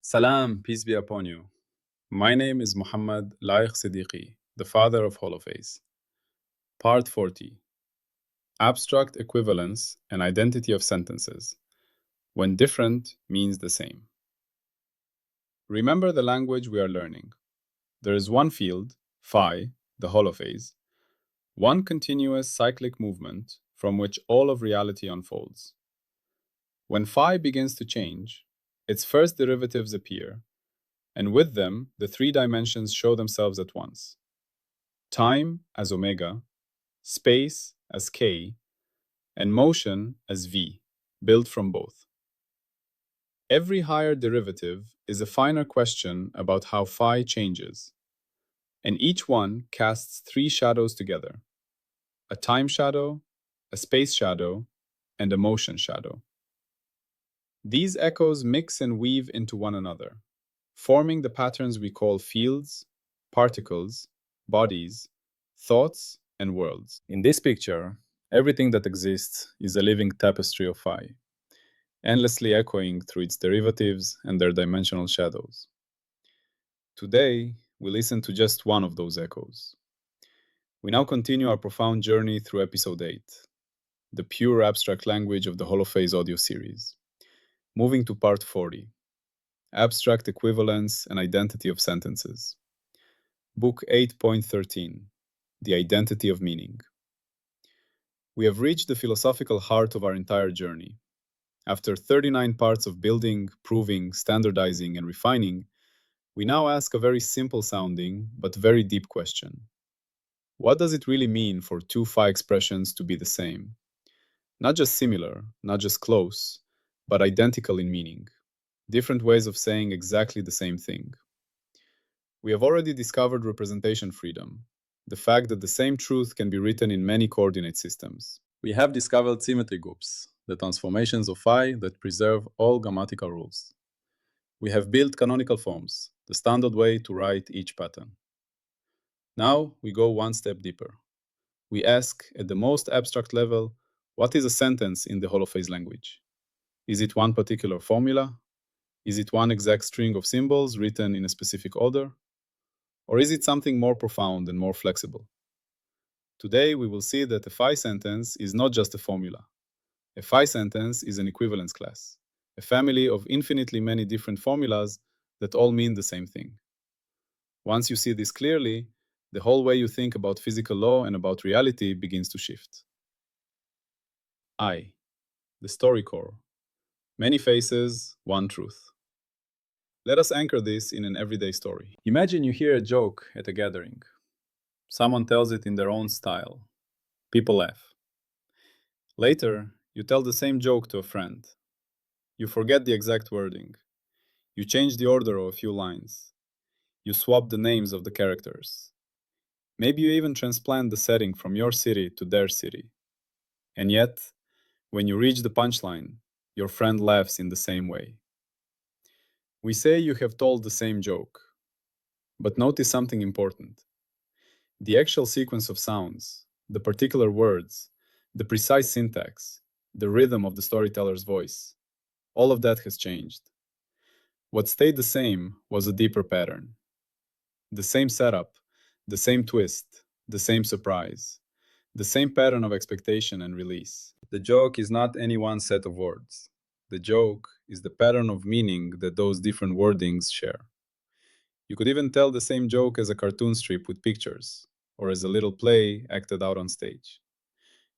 Salam, peace be upon you. My name is Mohammed Layiq Sediqi, the father of Holophase. Part 40. Abstract Equivalence and Identity of Sentences, when different means the same. Remember the language we are learning. There is one field, phi, the holophase, one continuous cyclic movement from which all of reality unfolds. When phi begins to change, its first derivatives appear, and with them the three dimensions show themselves at once. Time as omega, space as k, and motion as v, built from both. Every higher derivative is a finer question about how phi changes, and each one casts three shadows together: a time shadow, a space shadow, and a motion shadow. These echoes mix and weave into one another, forming the patterns we call fields, particles, bodies, thoughts, and worlds. In this picture, everything that exists is a living tapestry of phi, endlessly echoing through its derivatives and their dimensional shadows. Today, we listen to just one of those echoes. We now continue our profound journey through Episode 8, the pure abstract language of the Holophase audio series, moving to Part 40, Abstract Equivalence and Identity of Sentences. Book 8.13, The Identity of Meaning. We have reached the philosophical heart of our entire journey. After 39 parts of building, proving, standardizing, and refining, we now ask a very simple-sounding but very deep question. What does it really mean for two phi expressions to be the same? Not just similar, not just close, but identical in meaning. Different ways of saying exactly the same thing. We have already discovered representation freedom, the fact that the same truth can be written in many coordinate systems. We have discovered symmetry groups, the transformations of phi that preserve all grammatical rules. We have built canonical forms, the standard way to write each pattern. Now we go one step deeper. We ask, at the most abstract level, what is a sentence in the holophase language? Is it one particular formula? Is it one exact string of symbols written in a specific order? Or is it something more profound and more flexible? Today we will see that a phi sentence is not just a formula. A phi sentence is an equivalence class, a family of infinitely many different formulas that all mean the same thing. Once you see this clearly, the whole way you think about physical law and about reality begins to shift. I, the story core. Many faces, one truth. Let us anchor this in an everyday story. Imagine you hear a joke at a gathering. Someone tells it in their own style. People laugh. Later, you tell the same joke to a friend. You forget the exact wording. You change the order of a few lines. You swap the names of the characters. Maybe you even transplant the setting from your city to their city. And yet, when you reach the punchline, your friend laughs in the same way. We say you have told the same joke. But notice something important. The actual sequence of sounds, the particular words, the precise syntax, the rhythm of the storyteller's voice, all of that has changed. What stayed the same was a deeper pattern. The same setup, the same twist, the same surprise, the same pattern of expectation and release. The joke is not any one set of words. The joke is the pattern of meaning that those different wordings share. You could even tell the same joke as a cartoon strip with pictures, or as a little play acted out on stage.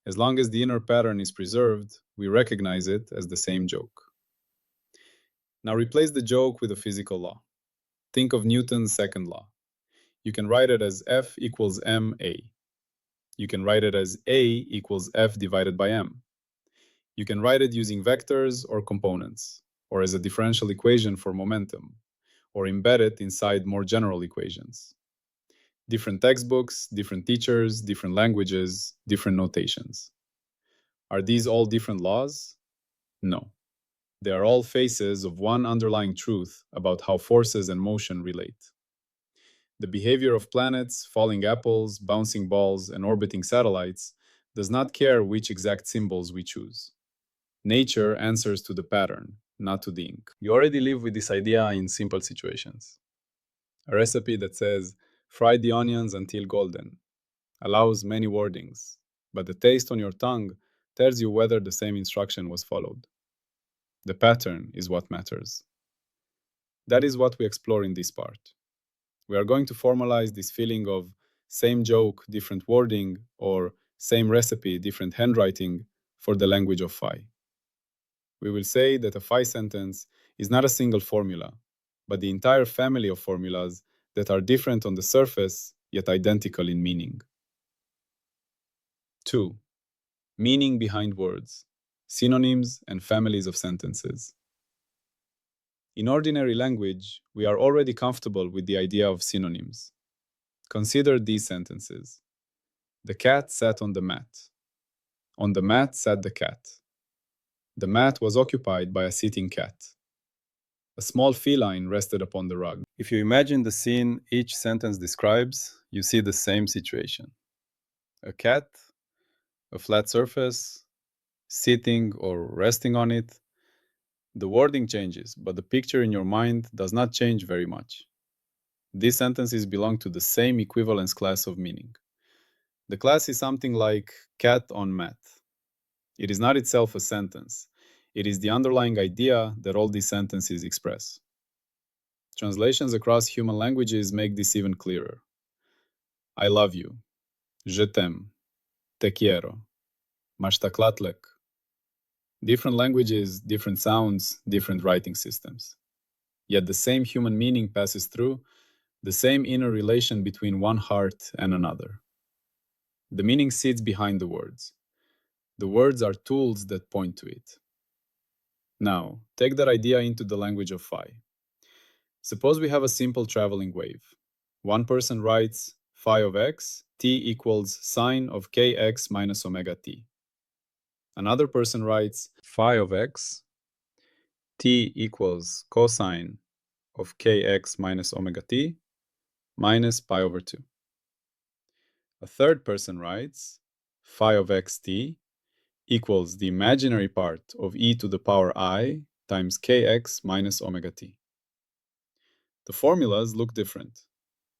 As long as the inner pattern is preserved, we recognize it as the same joke. Now replace the joke with a physical law. Think of Newton's second law. You can write it as F equals ma. You can write it as A equals F divided by m. You can write it using vectors or components, or as a differential equation for momentum, or embed it inside more general equations. Different textbooks, different teachers, different languages, different notations. Are these all different laws? No. They are all faces of one underlying truth about how forces and motion relate. The behavior of planets, falling apples, bouncing balls, and orbiting satellites does not care which exact symbols we choose. Nature answers to the pattern, not to the ink. You already live with this idea in simple situations. A recipe that says, fry the onions until golden, allows many wordings, but the taste on your tongue tells you whether the same instruction was followed. The pattern is what matters. That is what we explore in this part. We are going to formalize this feeling of same joke, different wording, or same recipe, different handwriting for the language of phi. We will say that a phi sentence is not a single formula, but the entire family of formulas that are different on the surface yet identical in meaning. 2. Meaning behind words, synonyms and families of sentences. In ordinary language, we are already comfortable with the idea of synonyms. Consider these sentences. The cat sat on the mat. On the mat sat the cat. The mat was occupied by a sitting cat. A small feline rested upon the rug. If you imagine the scene each sentence describes, you see the same situation. A cat, a flat surface, sitting or resting on it. The wording changes, but the picture in your mind does not change very much. These sentences belong to the same equivalence class of meaning. The class is something like cat on mat. It is not itself a sentence. It is the underlying idea that all these sentences express. Translations across human languages make this even clearer. I love you. Je t'aime. Te quiero. Mashtaqlatlek. Different languages, different sounds, different writing systems. Yet the same human meaning passes through, the same inner relation between one heart and another. The meaning sits behind the words. The words are tools that point to it. Now, take that idea into the language of phi. Suppose we have a simple traveling wave. One person writes phi of x, t equals sine of kx minus omega t. Another person writes phi of x, t equals cosine of kx minus omega t minus pi over 2. A third person writes phi of xt equals the imaginary part of e to the power I times kx minus omega t. The formulas look different.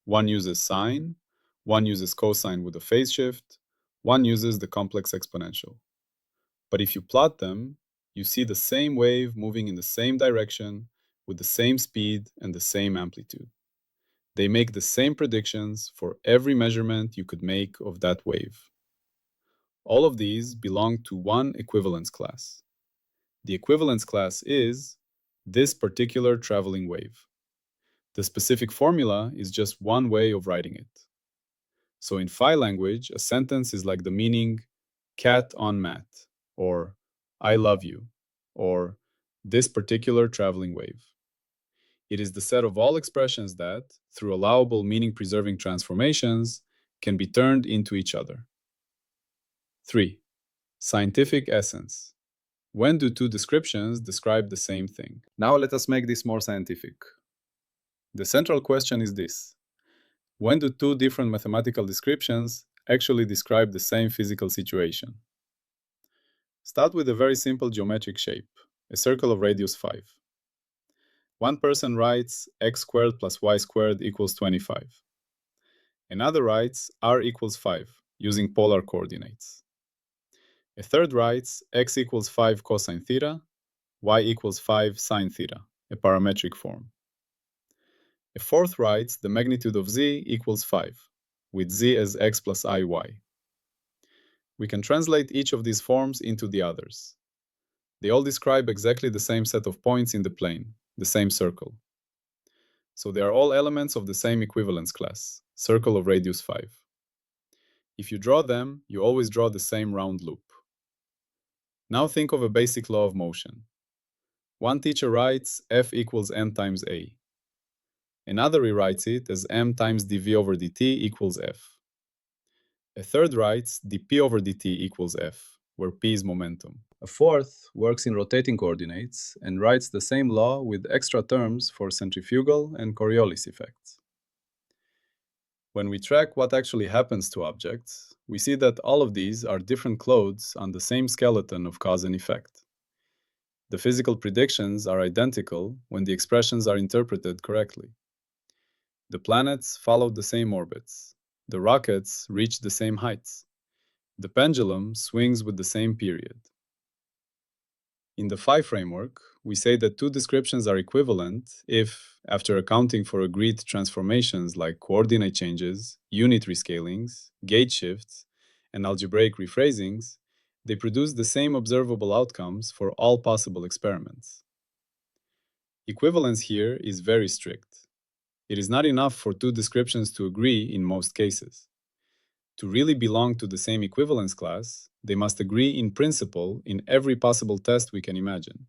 One uses sine, one uses cosine with a phase shift, one uses the complex exponential. But if you plot them, you see the same wave moving in the same direction with the same speed and the same amplitude. They make the same predictions for every measurement you could make of that wave. All of these belong to one equivalence class. The equivalence class is this particular traveling wave. The specific formula is just one way of writing it. So in phi language, a sentence is like the meaning cat on mat, or I love you, or this particular traveling wave. It is the set of all expressions that, through allowable meaning-preserving transformations, can be turned into each other. 3. Scientific essence. When do two descriptions describe the same thing? Now let us make this more scientific. The central question is this. When do two different mathematical descriptions actually describe the same physical situation? Start with a very simple geometric shape, a circle of radius 5. One person writes x squared plus y squared equals 25. Another writes r equals 5, using polar coordinates. A third writes x equals 5 cosine theta, y equals 5 sine theta, a parametric form. A fourth writes the magnitude of z equals 5, with z as x plus iy. We can translate each of these forms into the others. They all describe exactly the same set of points in the plane, the same circle. So they are all elements of the same equivalence class, circle of radius 5. If you draw them, you always draw the same round loop. Now think of a basic law of motion. One teacher writes F equals m times a. Another rewrites it as m times dv over dt equals f. A third writes dp over dt equals f, where p is momentum. A fourth works in rotating coordinates and writes the same law with extra terms for centrifugal and Coriolis effects. When we track what actually happens to objects, we see that all of these are different clothes on the same skeleton of cause and effect. The physical predictions are identical when the expressions are interpreted correctly. The planets followed the same orbits. The rockets reached the same heights. The pendulum swings with the same period. In the phi framework, we say that two descriptions are equivalent if, after accounting for agreed transformations like coordinate changes, unit rescalings, gauge shifts, and algebraic rephrasings, they produce the same observable outcomes for all possible experiments. Equivalence here is very strict. It is not enough for two descriptions to agree in most cases. To really belong to the same equivalence class, they must agree in principle in every possible test we can imagine,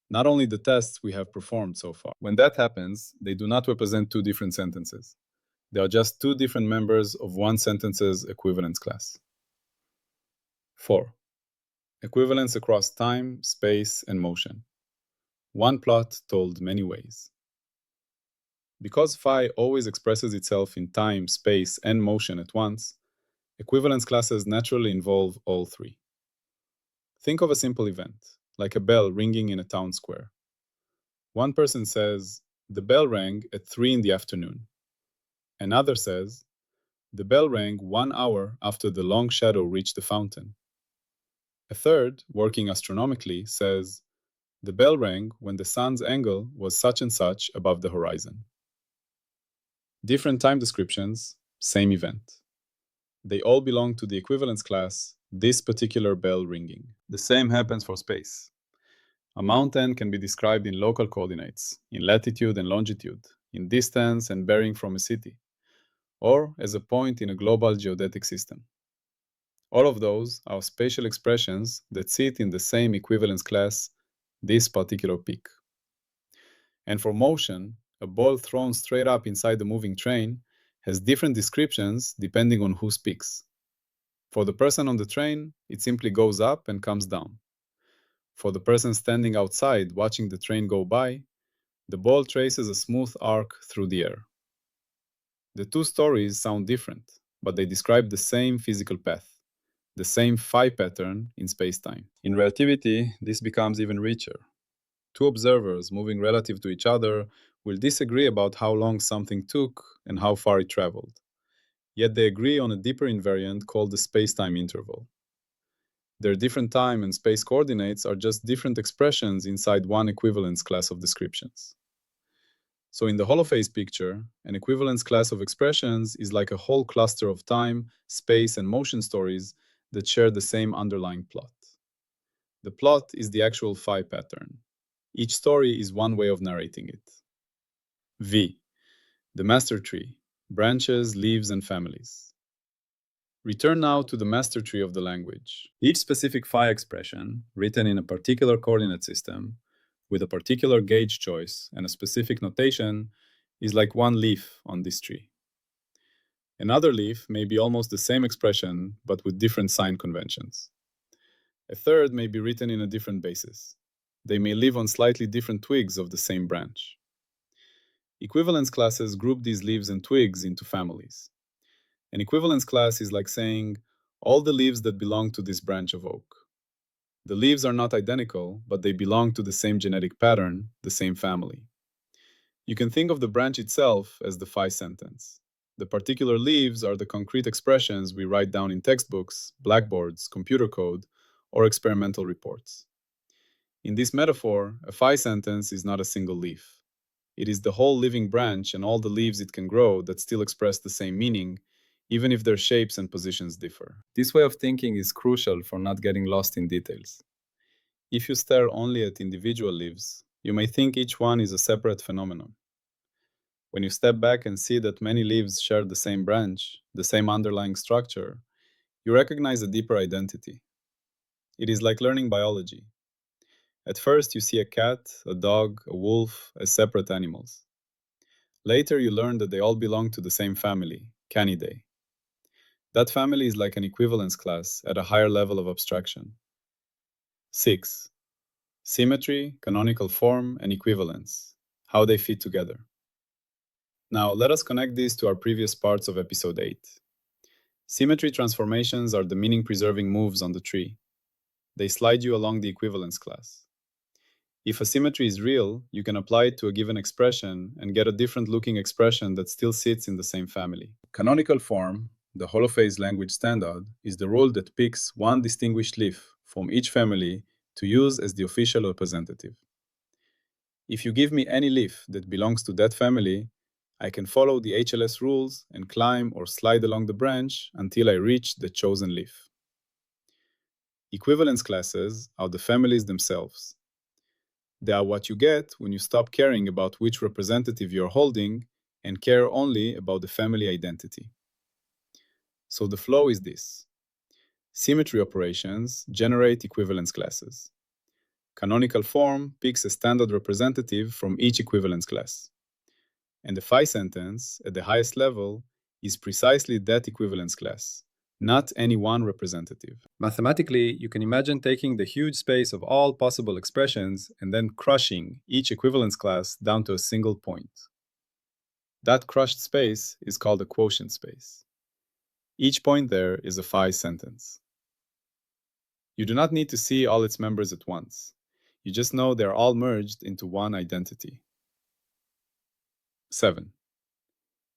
not only the tests we have performed so far. When that happens, they do not represent two different sentences. They are just two different members of one sentence's equivalence class. 4. Equivalence across time, space, and motion. One plot told many ways. Because phi always expresses itself in time, space, and motion at once, equivalence classes naturally involve all three. Think of a simple event, like a bell ringing in a town square. One person says, "The bell rang at 3 in the afternoon." Another says, "The bell rang 1 hour after the long shadow reached the fountain." A third, working astronomically, says, "The bell rang when the sun's angle was such and such above the horizon." Different time descriptions, same event. They all belong to the equivalence class, this particular bell ringing. The same happens for space. A mountain can be described in local coordinates, in latitude and longitude, in distance and bearing from a city, or as a point in a global geodetic system. All of those are spatial expressions that sit in the same equivalence class, this particular peak. And for motion, a ball thrown straight up inside the moving train has different descriptions depending on who speaks. For the person on the train, it simply goes up and comes down. For the person standing outside watching the train go by, the ball traces a smooth arc through the air. The two stories sound different, but they describe the same physical path, the same phi pattern in space-time. In relativity, this becomes even richer. Two observers moving relative to each other will disagree about how long something took and how far it traveled. Yet they agree on a deeper invariant called the space-time interval. Their different time and space coordinates are just different expressions inside one equivalence class of descriptions. So in the holophase picture, an equivalence class of expressions is like a whole cluster of time, space, and motion stories that share the same underlying plot. The plot is the actual phi pattern. Each story is one way of narrating it. V. The master tree, branches, leaves, and families. Return now to the master tree of the language. Each specific phi expression, written in a particular coordinate system, with a particular gauge choice and a specific notation, is like one leaf on this tree. Another leaf may be almost the same expression, but with different sign conventions. A third may be written in a different basis. They may live on slightly different twigs of the same branch. Equivalence classes group these leaves and twigs into families. An equivalence class is like saying, all the leaves that belong to this branch of oak. The leaves are not identical, but they belong to the same genetic pattern, the same family. You can think of the branch itself as the phi sentence. The particular leaves are the concrete expressions we write down in textbooks, blackboards, computer code, or experimental reports. In this metaphor, a phi sentence is not a single leaf. It is the whole living branch and all the leaves it can grow that still express the same meaning, even if their shapes and positions differ. This way of thinking is crucial for not getting lost in details. If you stare only at individual leaves, you may think each one is a separate phenomenon. When you step back and see that many leaves share the same branch, the same underlying structure, you recognize a deeper identity. It is like learning biology. At first, you see a cat, a dog, a wolf as separate animals. Later, you learn that they all belong to the same family, Canidae. That family is like an equivalence class at a higher level of abstraction. 6. Symmetry, canonical form, and equivalence. How they fit together. Now, let us connect these to our previous parts of Episode 8. Symmetry transformations are the meaning-preserving moves on the tree. They slide you along the equivalence class. If a symmetry is real, you can apply it to a given expression and get a different looking expression that still sits in the same family. Canonical form, the Holophase language standard, is the rule that picks one distinguished leaf from each family to use as the official representative. If you give me any leaf that belongs to that family, I can follow the HLS rules and climb or slide along the branch until I reach the chosen leaf. Equivalence classes are the families themselves. They are what you get when you stop caring about which representative you're holding and care only about the family identity. So the flow is this. Symmetry operations generate equivalence classes. Canonical form picks a standard representative from each equivalence class. And the phi sentence, at the highest level, is precisely that equivalence class, not any one representative. Mathematically, you can imagine taking the huge space of all possible expressions and then crushing each equivalence class down to a single point. That crushed space is called a quotient space. Each point there is a phi sentence. You do not need to see all its members at once. You just know they're all merged into one identity. 7.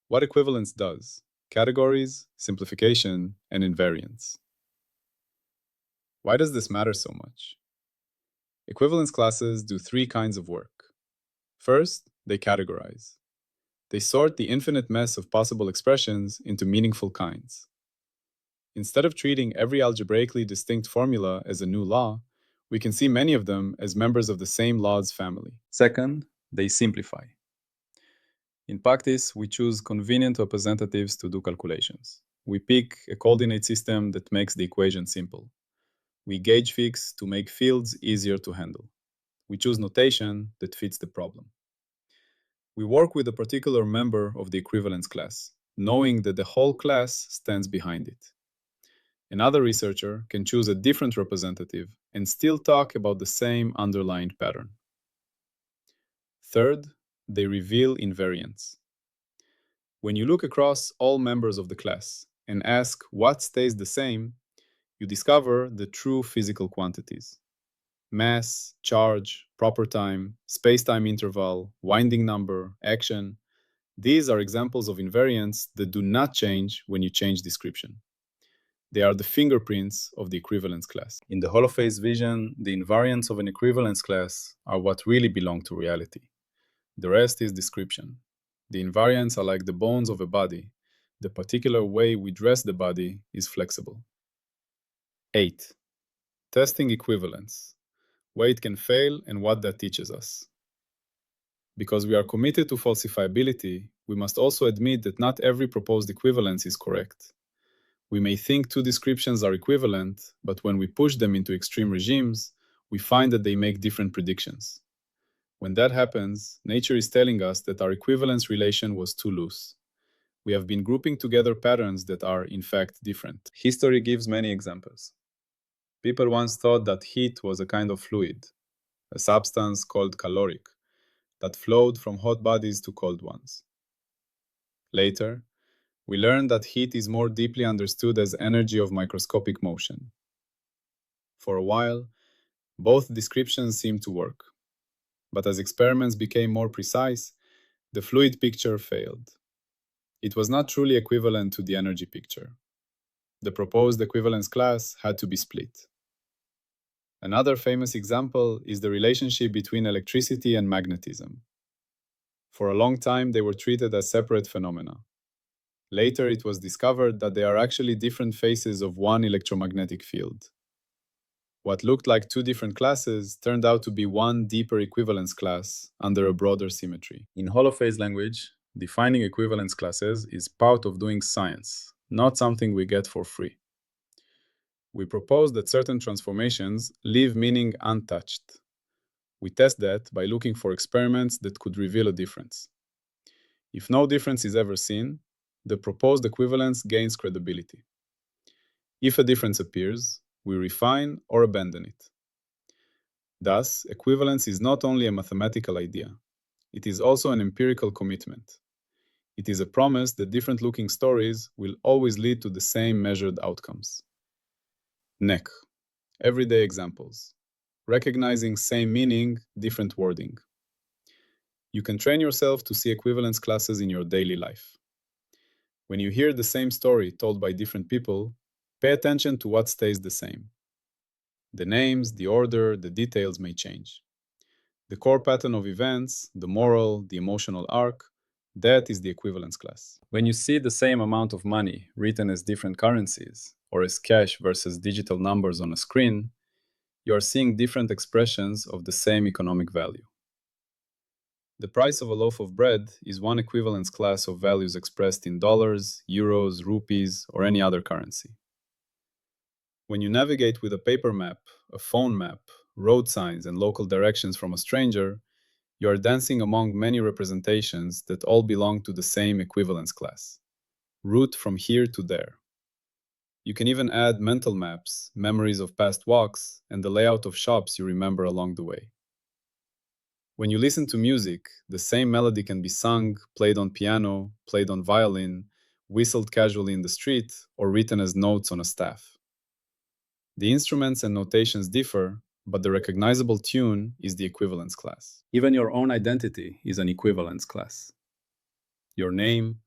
What equivalence does: categories, simplification, and invariance. Why does this matter so much? Equivalence classes do three kinds of work. First, they categorize. They sort the infinite mess of possible expressions into meaningful kinds. Instead of treating every algebraically distinct formula as a new law, we can see many of them as members of the same law's family. Second, they simplify. In practice, we choose convenient representatives to do calculations. We pick a coordinate system that makes the equation simple. We gauge fix to make fields easier to handle. We choose notation that fits the problem. We work with a particular member of the equivalence class, knowing that the whole class stands behind it. Another researcher can choose a different representative and still talk about the same underlying pattern. Third, they reveal invariance. When you look across all members of the class and ask what stays the same, you discover the true physical quantities: mass, charge, proper time, space-time interval, winding number, action. These are examples of invariance that do not change when you change description. They are the fingerprints of the equivalence class. In the Holophase vision, the invariants of an equivalence class are what really belong to reality. The rest is description. The invariants are like the bones of a body. The particular way we dress the body is flexible. 8. Testing equivalence. Where it can fail and what that teaches us. Because we are committed to falsifiability, we must also admit that not every proposed equivalence is correct. We may think two descriptions are equivalent, but when we push them into extreme regimes, we find that they make different predictions. When that happens, nature is telling us that our equivalence relation was too loose. We have been grouping together patterns that are, in fact, different. History gives many examples. People once thought that heat was a kind of fluid, a substance called caloric, that flowed from hot bodies to cold ones. Later, we learned that heat is more deeply understood as energy of microscopic motion. For a while, both descriptions seemed to work. But as experiments became more precise, the fluid picture failed. It was not truly equivalent to the energy picture. The proposed equivalence class had to be split. Another famous example is the relationship between electricity and magnetism. For a long time, they were treated as separate phenomena. Later, it was discovered that they are actually different faces of one electromagnetic field. What looked like two different classes turned out to be one deeper equivalence class under a broader symmetry. In Holophase language, defining equivalence classes is part of doing science, not something we get for free. We propose that certain transformations leave meaning untouched. We test that by looking for experiments that could reveal a difference. If no difference is ever seen, the proposed equivalence gains credibility. If a difference appears, we refine or abandon it. Thus, equivalence is not only a mathematical idea, it is also an empirical commitment. It is a promise that different-looking stories will always lead to the same measured outcomes. Neck. Everyday examples. recognizing same meaning, different wording. You can train yourself to see equivalence classes in your daily life. When you hear the same story told by different people, pay attention to what stays the same. The names, the order, the details may change. The core pattern of events, the moral, the emotional arc, that is the equivalence class. When you see the same amount of money written as different currencies, or as cash versus digital numbers on a screen, you are seeing different expressions of the same economic value. The price of a loaf of bread is one equivalence class of values expressed in dollars, euros, rupees, or any other currency. When you navigate with a paper map, a phone map, road signs, and local directions from a stranger, you are dancing among many representations that all belong to the same equivalence class. Route from here to there. You can even add mental maps, memories of past walks, and the layout of shops you remember along the way. When you listen to music, the same melody can be sung, played on piano, played on violin, whistled casually in the street, or written as notes on a staff. The instruments and notations differ, but the recognizable tune is the equivalence class. Even your own identity is an equivalence class. Your name,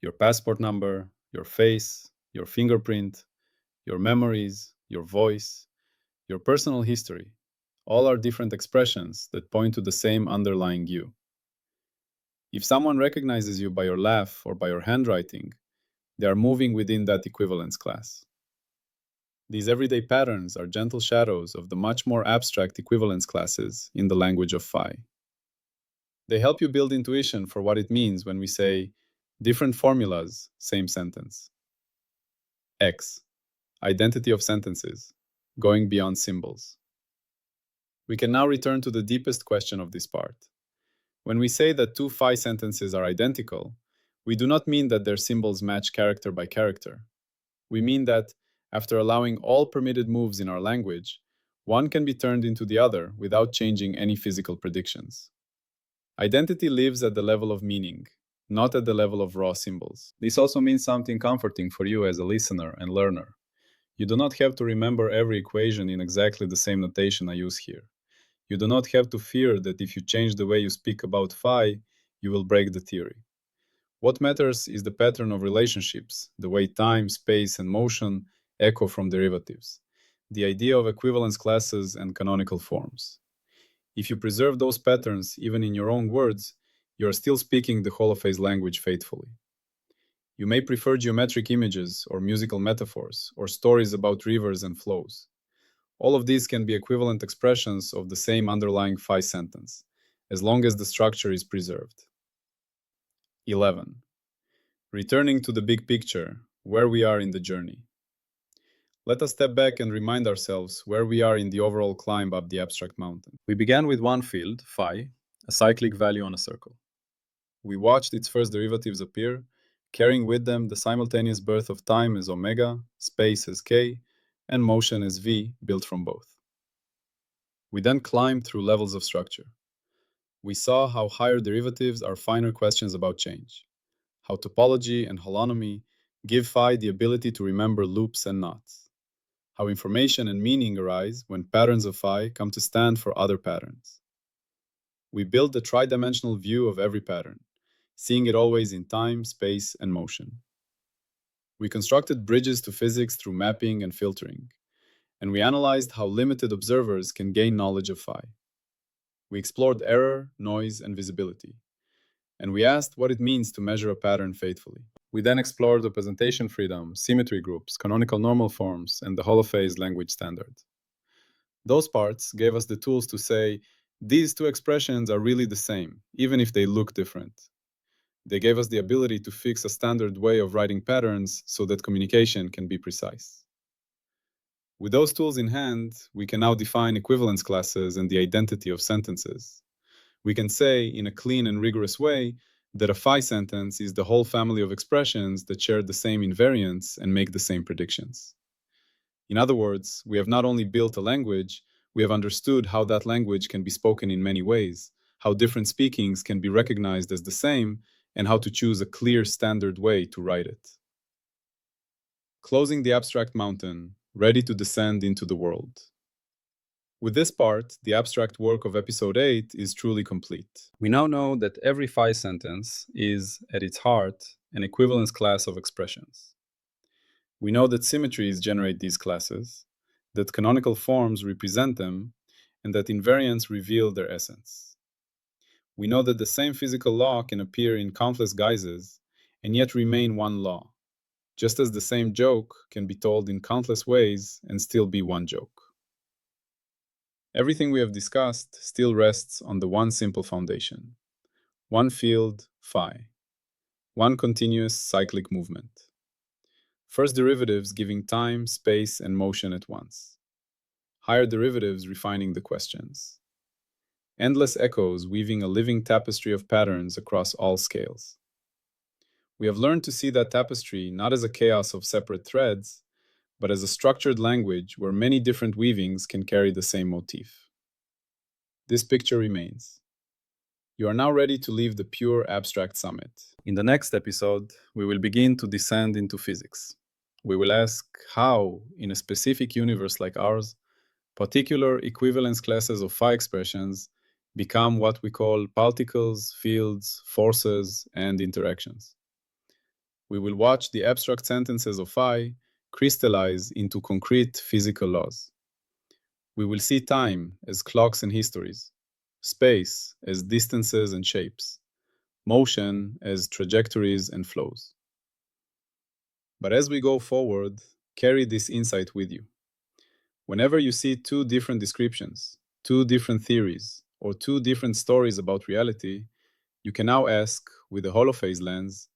your passport number, your face, your fingerprint, your memories, your voice, your personal history, all are different expressions that point to the same underlying you. If someone recognizes you by your laugh or by your handwriting, they are moving within that equivalence class. These everyday patterns are gentle shadows of the much more abstract equivalence classes in the language of Phi. They help you build intuition for what it means when we say different formulas, same sentence. X. Identity of sentences, going beyond symbols. We can now return to the deepest question of this part. When we say that two Phi sentences are identical, we do not mean that their symbols match character by character. We mean that, after allowing all permitted moves in our language, one can be turned into the other without changing any physical predictions. Identity lives at the level of meaning, not at the level of raw symbols. This also means something comforting for you as a listener and learner. You do not have to remember every equation in exactly the same notation I use here. You do not have to fear that if you change the way you speak about Phi, you will break the theory. What matters is the pattern of relationships, the way time, space, and motion echo from derivatives, the idea of equivalence classes and canonical forms. If you preserve those patterns even in your own words, you are still speaking the Holophase language faithfully. You may prefer geometric images or musical metaphors or stories about rivers and flows. All of these can be equivalent expressions of the same underlying Phi sentence, as long as the structure is preserved. 11. Returning to the big picture, where we are in the journey. Let us step back and remind ourselves where we are in the overall climb up the abstract mountain. We began with one field, phi, a cyclic value on a circle. We watched its first derivatives appear, carrying with them the simultaneous birth of time as omega, space as k, and motion as v, built from both. We then climbed through levels of structure. We saw how higher derivatives are finer questions about change, how topology and holonomy give phi the ability to remember loops and knots, how information and meaning arise when patterns of phi come to stand for other patterns. We build the tridimensional view of every pattern, seeing it always in time, space, and motion. We constructed bridges to physics through mapping and filtering, and we analyzed how limited observers can gain knowledge of phi. We explored error, noise, and visibility, and we asked what it means to measure a pattern faithfully. We then explored representation freedom, symmetry groups, canonical normal forms, and the Holophase language standard. Those parts gave us the tools to say, these two expressions are really the same, even if they look different. They gave us the ability to fix a standard way of writing patterns so that communication can be precise. With those tools in hand, we can now define equivalence classes and the identity of sentences. We can say, in a clean and rigorous way, that a phi sentence is the whole family of expressions that share the same invariants and make the same predictions. In other words, we have not only built a language, we have understood how that language can be spoken in many ways, how different speakings can be recognized as the same, and how to choose a clear standard way to write it. Closing the abstract mountain, ready to descend into the world. With this part, the abstract work of Episode 8 is truly complete. We now know that every phi sentence is, at its heart, an equivalence class of expressions. We know that symmetries generate these classes, that canonical forms represent them, and that invariants reveal their essence. We know that the same physical law can appear in countless guises and yet remain one law, just as the same joke can be told in countless ways and still be one joke. Everything we have discussed still rests on the one simple foundation: one field, phi, one continuous cyclic movement. First derivatives giving time, space, and motion at once. Higher derivatives refining the questions. Endless echoes weaving a living tapestry of patterns across all scales. We have learned to see that tapestry not as a chaos of separate threads, but as a structured language where many different weavings can carry the same motif. This picture remains. You are now ready to leave the pure abstract summit. In the next episode, we will begin to descend into physics. We will ask how, in a specific universe like ours, particular equivalence classes of phi expressions become what we call particles, fields, forces, and interactions. We will watch the abstract sentences of phi crystallize into concrete physical laws. We will see time as clocks and histories, space as distances and shapes, motion as trajectories and flows. But as we go forward, carry this insight with you. Whenever you see two different descriptions, two different theories, or two different stories about reality, you can now ask, with the Holophase lens,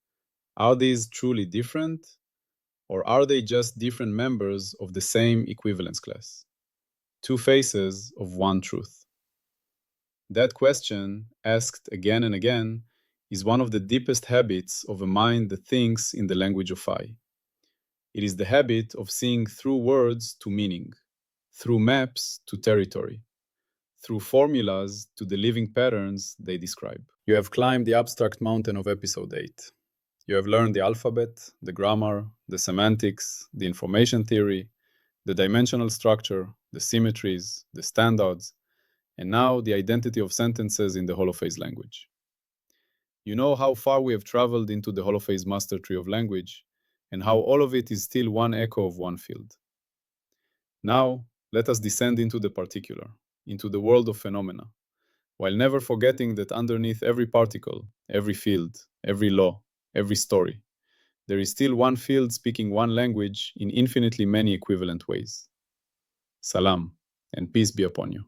are these truly different, or are they just different members of the same equivalence class? Two faces of one truth. That question, asked again and again, is one of the deepest habits of a mind that thinks in the language of phi. It is the habit of seeing through words to meaning, through maps to territory, through formulas to the living patterns they describe. You have climbed the abstract mountain of Episode 8. You have learned the alphabet, the grammar, the semantics, the information theory, the dimensional structure, the symmetries, the standards, and now the identity of sentences in the Holophase language. You know how far we have traveled into the Holophase master tree of language, and how all of it is still one echo of one field. Now, let us descend into the particular, into the world of phenomena, while never forgetting that underneath every particle, every field, every law, every story, there is still one field speaking one language in infinitely many equivalent ways. Salam, and peace be upon you.